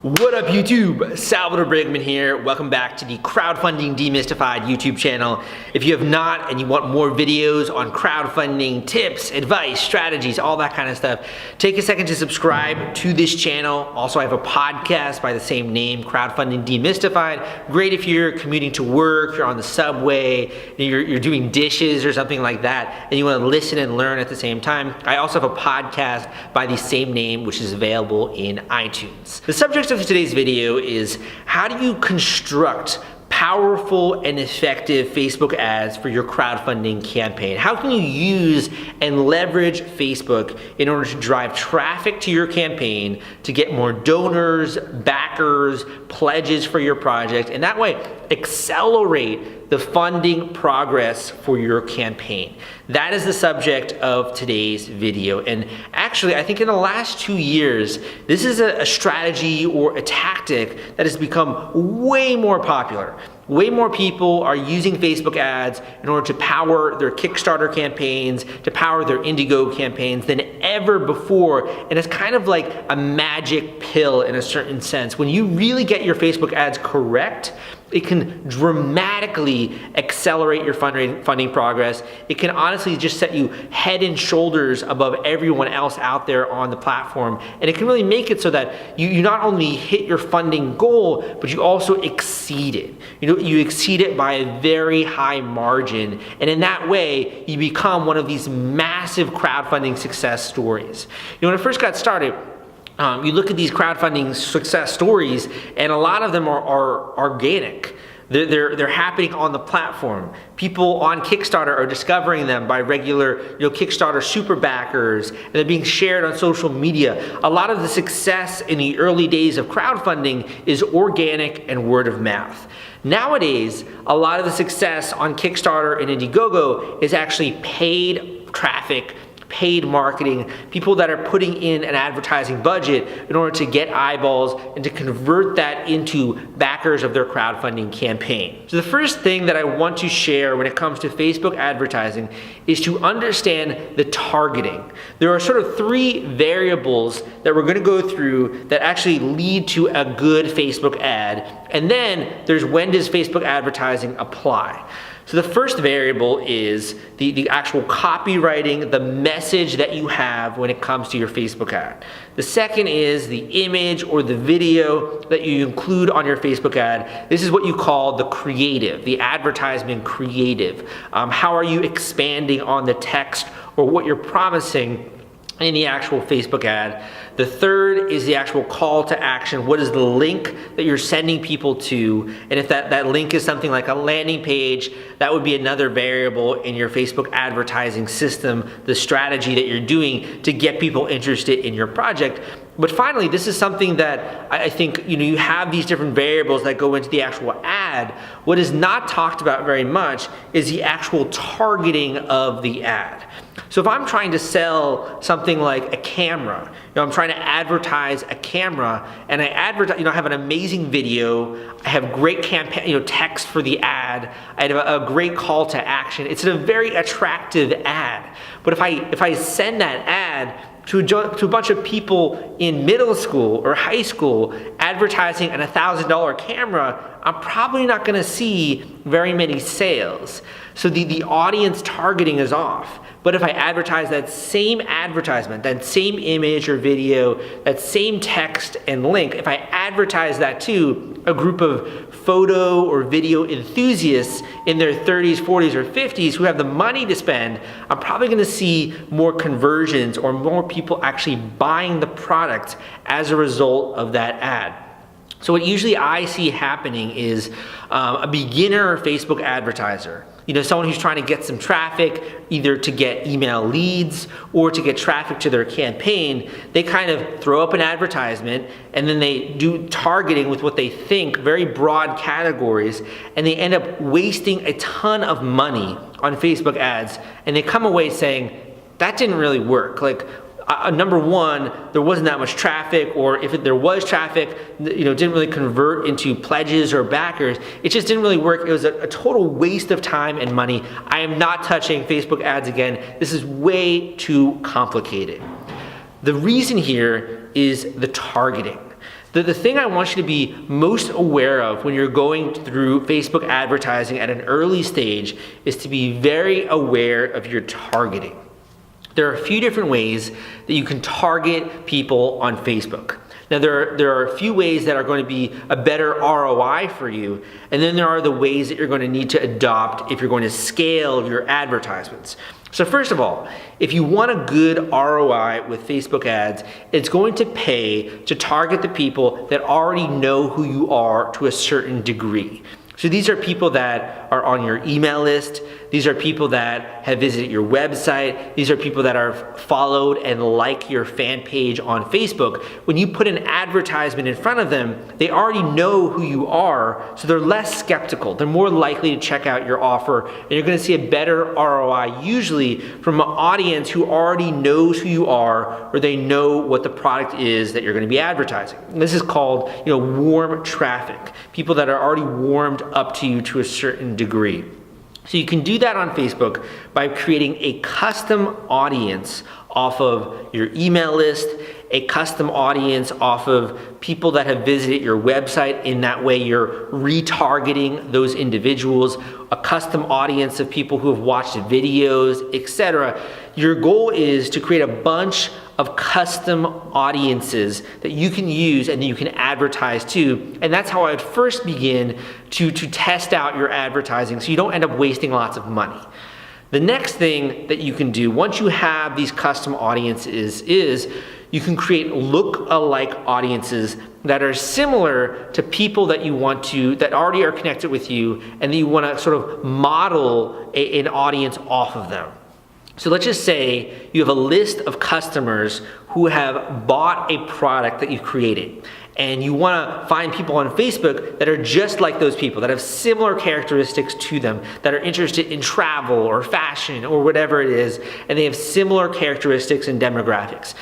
What up YouTube? Salvador Brigman here. Welcome back to the Crowdfunding Demystified YouTube channel. If you have not and you want more videos on crowdfunding tips, advice, strategies, all that kind of stuff, take a second to subscribe to this channel. Also, I have a podcast by the same name, Crowdfunding Demystified. Great if you're commuting to work, you're on the subway, you're doing dishes or something like that, and you want to listen and learn at the same time. I also have a podcast by the same name, which is available in iTunes. The subject of today's video is how do you construct powerful and effective Facebook ads for your crowdfunding campaign? How can you use and leverage Facebook in order to drive traffic to your campaign to get more donors, backers, pledges for your project, and that way accelerate the funding progress for your campaign? That is the subject of today's video. And actually, I think in the last 2 years, this is a strategy or a tactic that has become way more popular. Way more people are using Facebook ads in order to power their Kickstarter campaigns, to power their Indiegogo campaigns than ever before. And it's kind of like a magic pill in a certain sense. When you really get your Facebook ads correct, it can dramatically accelerate your funding progress. It can honestly just set you head and shoulders above everyone else out there on the platform. And it can really make it so that you not only hit your funding goal, but you also exceed it. You exceed it by a very high margin. And in that way, you become one of these massive crowdfunding success stories. When I first got started, you look at these crowdfunding success stories, and a lot of them are organic. They're happening on the platform. People on Kickstarter are discovering them by regular Kickstarter super backers, and they're being shared on social media. A lot of the success in the early days of crowdfunding is organic and word of mouth. Nowadays, a lot of the success on Kickstarter and Indiegogo is actually paid traffic, paid marketing, people that are putting in an advertising budget in order to get eyeballs and to convert that into backers of their crowdfunding campaign. So the first thing that I want to share when it comes to Facebook advertising is to understand the targeting. There are sort of 3 variables that we're going to go through that actually lead to a good Facebook ad. And then there's when does Facebook advertising apply? So the first variable is the actual copywriting, the message that you have when it comes to your Facebook ad. The second is the image or the video that you include on your Facebook ad. This is what you call the creative, the advertisement creative. How are you expanding on the text or what you're promising in the actual Facebook ad? The third is the actual call to action. What is the link that you're sending people to? And if that link is something like a landing page, that would be another variable in your Facebook advertising system, the strategy that you're doing to get people interested in your project. But finally, this is something that I think you have these different variables that go into the actual ad. What is not talked about very much is the actual targeting of the ad. So if I'm trying to sell something like a camera, I'm trying to advertise a camera, and I advertise, I have an amazing video, I have great campaign, text for the ad, I have a great call to action. It's a very attractive ad. But if I send that ad to a bunch of people in middle school or high school advertising an $1,000 camera, I'm probably not going to see very many sales. So the audience targeting is off. But if I advertise that same advertisement, that same image or video, that same text and link, if I advertise that to a group of photo or video enthusiasts in their 30s, 40s, or 50s who have the money to spend, I'm probably going to see more conversions or more people actually buying the product as a result of that ad. So what usually I see happening is a beginner Facebook advertiser, someone who's trying to get some traffic, either to get email leads or to get traffic to their campaign. They kind of throw up an advertisement and then they do targeting with what they think, very broad categories, and they end up wasting a ton of money on Facebook ads, and they come away saying, that didn't really work. Number one, there wasn't that much traffic, or if there was traffic, didn't really convert into pledges or backers. It just didn't really work. It was a total waste of time and money. I am not touching Facebook ads again. This is way too complicated. The reason here is the targeting. The thing I want you to be most aware of when you're going through Facebook advertising at an early stage is to be very aware of your targeting. There are a few different ways that you can target people on Facebook. Now, there are a few ways that are going to be a better ROI for you, and then there are the ways that you're going to need to adopt if you're going to scale your advertisements. So first of all, if you want a good ROI with Facebook ads, it's going to pay to target the people that already know who you are to a certain degree. So these are people that are on your email list. These are people that have visited your website. These are people that are followed and like your fan page on Facebook. When you put an advertisement in front of them, they already know who you are, so they're less skeptical. They're more likely to check out your offer, and you're going to see a better ROI usually from an audience who already knows who you are, or they know what the product is that you're going to be advertising. And this is called, warm traffic. People that are already warmed up to you to a certain degree. So you can do that on Facebook by creating a custom audience off of your email list, a custom audience off of people that have visited your website. In that way, you're retargeting those individuals, a custom audience of people who have watched videos, etc. Your goal is to create a bunch of custom audiences that you can use and that you can advertise to. And that's how I would first begin to test out your advertising so you don't end up wasting lots of money. The next thing that you can do once you have these custom audiences is you can create look-alike audiences that are similar to people that you want to, that already are connected with you, and that you want to sort of model an audience off of them. So let's just say you have a list of customers who have bought a product that you've created, and you want to find people on Facebook that are just like those people, that have similar characteristics to them, that are interested in travel or fashion or whatever it is, and they have similar characteristics and demographics.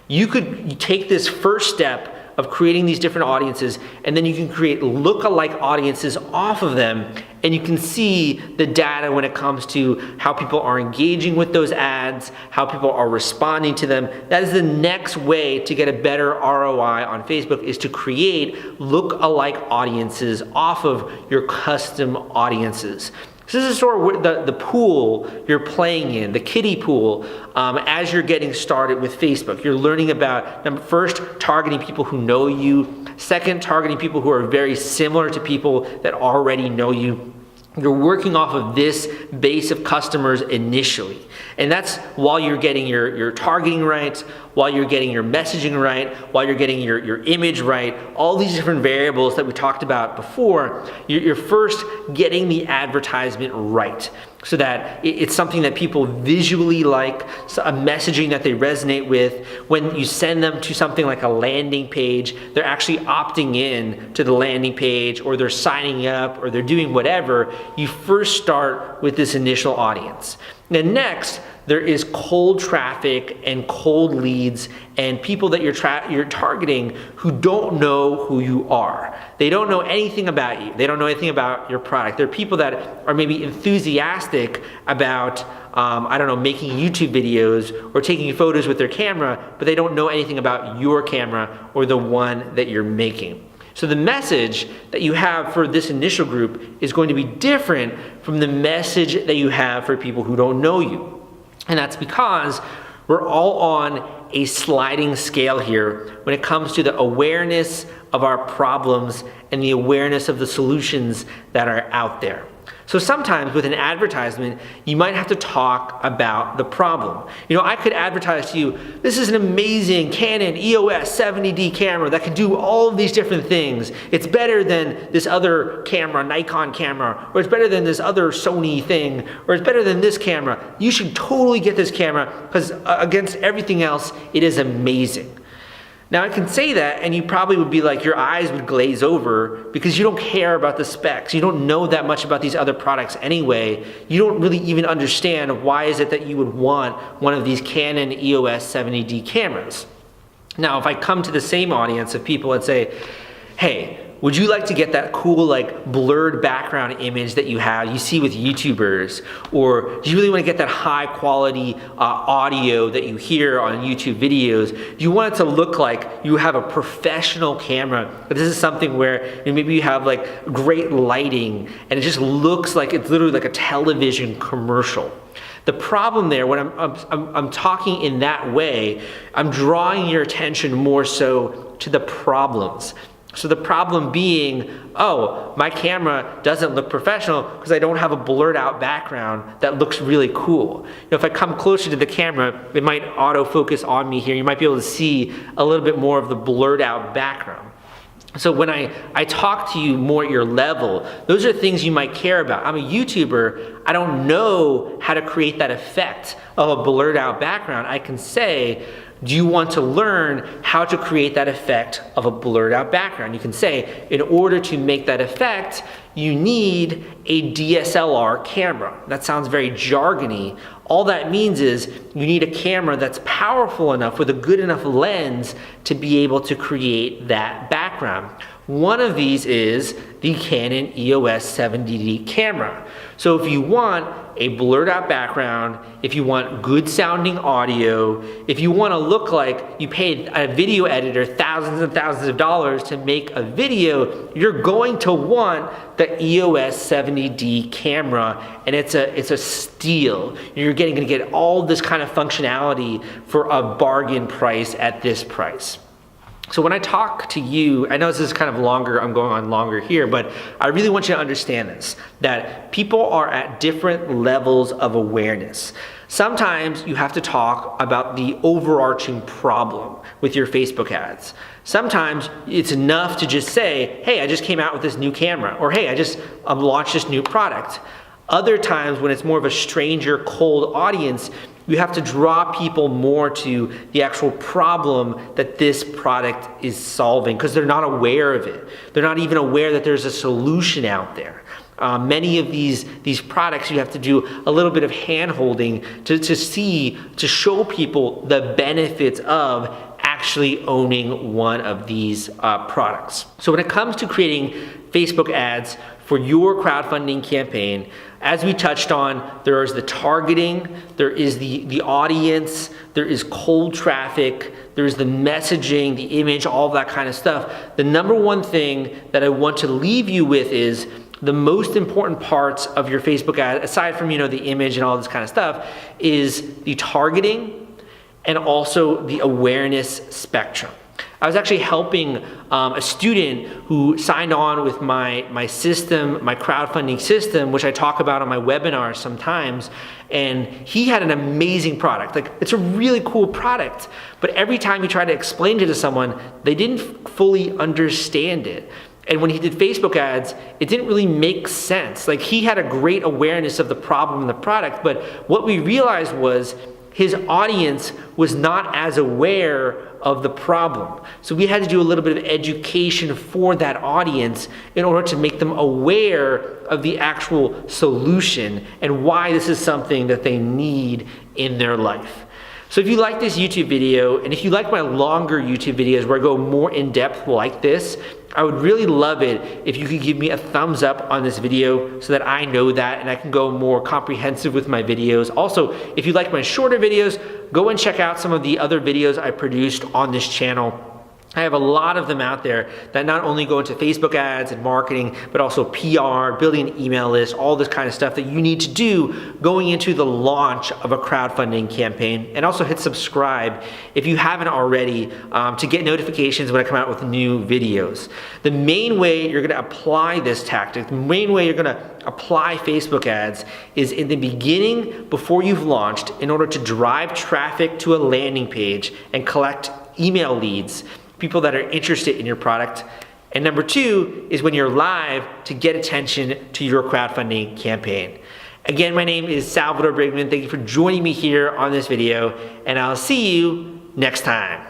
You could take this first step of creating these different audiences, and then you can create look-alike audiences off of them, and you can see the data when it comes to how people are engaging with those ads, how people are responding to them. That is the next way to get a better ROI on Facebook, is to create look-alike audiences off of your custom audiences. So this is sort of the pool you're playing in, the kiddie pool, as you're getting started with Facebook. You're learning about, first, targeting people who know you. Second, targeting people who are very similar to people that already know you. You're working off of this base of customers initially. And that's while you're getting your targeting right, while you're getting your messaging right, while you're getting your image right, all these different variables that we talked about before. You're first getting the advertisement right, so that it's something that people visually like, a messaging that they resonate with. When you send them to something like a landing page, they're actually opting in to the landing page, or they're signing up, or they're doing whatever. You first start with this initial audience. Then next, there is cold traffic and cold leads and people that you're targeting who don't know who you are. They don't know anything about you. They don't know anything about your product. They're people that are maybe enthusiastic about, making YouTube videos or taking photos with their camera, but they don't know anything about your camera or the one that you're making. So the message that you have for this initial group is going to be different from the message that you have for people who don't know you. And that's because we're all on a sliding scale here when it comes to the awareness of our problems and the awareness of the solutions that are out there. So sometimes with an advertisement, you might have to talk about the problem. I could advertise to you, this is an amazing Canon EOS 70D camera that can do all of these different things. It's better than this other camera, Nikon camera, or it's better than this other Sony thing, or it's better than this camera. You should totally get this camera because against everything else, it is amazing. Now I can say that and you probably would be like, your eyes would glaze over because you don't care about the specs. You don't know that much about these other products anyway. You don't really even understand why is it that you would want one of these Canon EOS 70D cameras. Now if I come to the same audience of people and say, hey, would you like to get that cool like blurred background image that you see with YouTubers? Or do you really want to get that high quality audio that you hear on YouTube videos? Do you want it to look like you have a professional camera? But this is something where maybe you have like great lighting and it just looks like it's literally like a television commercial. The problem there, when I'm talking in that way, I'm drawing your attention more so to the problems. So the problem being, oh, my camera doesn't look professional because I don't have a blurred out background that looks really cool. If I come closer to the camera, it might autofocus on me here. You might be able to see a little bit more of the blurred out background. So when I talk to you more at your level, those are things you might care about. I'm a YouTuber. I don't know how to create that effect of a blurred out background. I can say, do you want to learn how to create that effect of a blurred out background? You can say, in order to make that effect, you need a DSLR camera. That sounds very jargony. All that means is you need a camera that's powerful enough with a good enough lens to be able to create that background. One of these is the Canon EOS 70D camera. So if you want a blurred out background, if you want good sounding audio, if you want to look like you paid a video editor thousands and thousands of dollars to make a video, you're going to want the EOS 70D camera, and it's a steal. You're going to get all this kind of functionality for a bargain price at this price. So when I talk to you, I know this is kind of longer, I'm going on longer here, but I really want you to understand this, that people are at different levels of awareness. Sometimes you have to talk about the overarching problem with your Facebook ads. Sometimes it's enough to just say, hey, I just came out with this new camera, or hey, I just launched this new product. Other times when it's more of a stranger, cold audience, you have to draw people more to the actual problem that this product is solving because they're not aware of it. They're not even aware that there's a solution out there. Many of these products, you have to do a little bit of hand-holding to show people the benefits of actually owning one of these products. So when it comes to creating Facebook ads for your crowdfunding campaign, as we touched on, there is the targeting, there is the audience, there is cold traffic, there is the messaging, the image, all of that kind of stuff. The number one thing that I want to leave you with is the most important parts of your Facebook ad, aside from the image and all this kind of stuff, is the targeting and also the awareness spectrum. I was actually helping a student who signed on with my system, my crowdfunding system, which I talk about on my webinars sometimes, and he had an amazing product. Like, it's a really cool product, but every time he tried to explain it to someone, they didn't fully understand it. And when he did Facebook ads, it didn't really make sense. Like, he had a great awareness of the problem in the product, but what we realized was his audience was not as aware of the problem. So we had to do a little bit of education for that audience in order to make them aware of the actual solution and why this is something that they need in their life. So if you like this YouTube video, and if you like my longer YouTube videos where I go more in depth like this, I would really love it if you could give me a thumbs up on this video so that I know that and I can go more comprehensive with my videos. Also, if you like my shorter videos, go and check out some of the other videos I produced on this channel. I have a lot of them out there that not only go into Facebook ads and marketing, but also PR, building an email list, all this kind of stuff that you need to do going into the launch of a crowdfunding campaign. And also hit subscribe if you haven't already to get notifications when I come out with new videos. The main way you're gonna apply this tactic, the main way you're gonna apply Facebook ads is in the beginning before you've launched in order to drive traffic to a landing page and collect email leads, people that are interested in your product. And number two is when you're live to get attention to your crowdfunding campaign. Again, my name is Salvador Brigman. Thank you for joining me here on this video, and I'll see you next time.